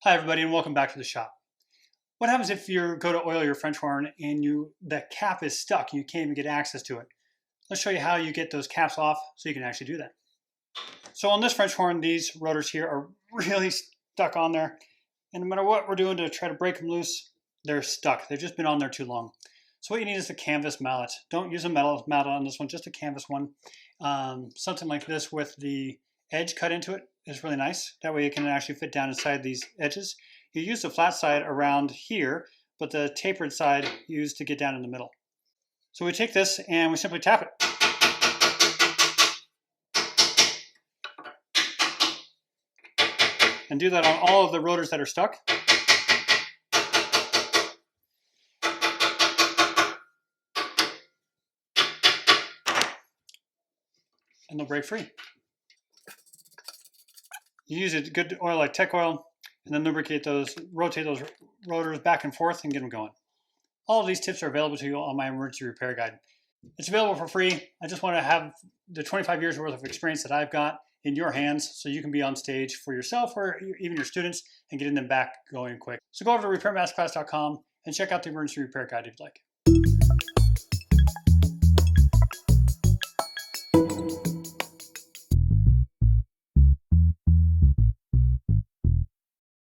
Hi everybody and welcome back to the shop. What happens if you go to oil your French horn and the cap is stuck and you can't even get access to it? Let's show you how you get those caps off so you can actually do that. So on this French horn, these rotors here are really stuck on there. And no matter what we're doing to try to break them loose, they're stuck. They've just been on there too long. So what you need is a canvas mallet. Don't use a metal mallet on this one, just a canvas one. Something like this with the edge cut into it is really nice. That way it can actually fit down inside these edges. You use the flat side around here, but the tapered side you use to get down in the middle. So we take this and we simply tap it. And do that on all of the rotors that are stuck. And they'll break free. You use a good oil like tech oil, and then lubricate those, rotate those rotors back and forth and get them going. All of these tips are available to you on my emergency repair guide. It's available for free. I just want to have the 25 years worth of experience that I've got in your hands so you can be on stage for yourself or even your students and getting them back going quick. So go over to repairmasterclass.com and check out the emergency repair guide if you'd like.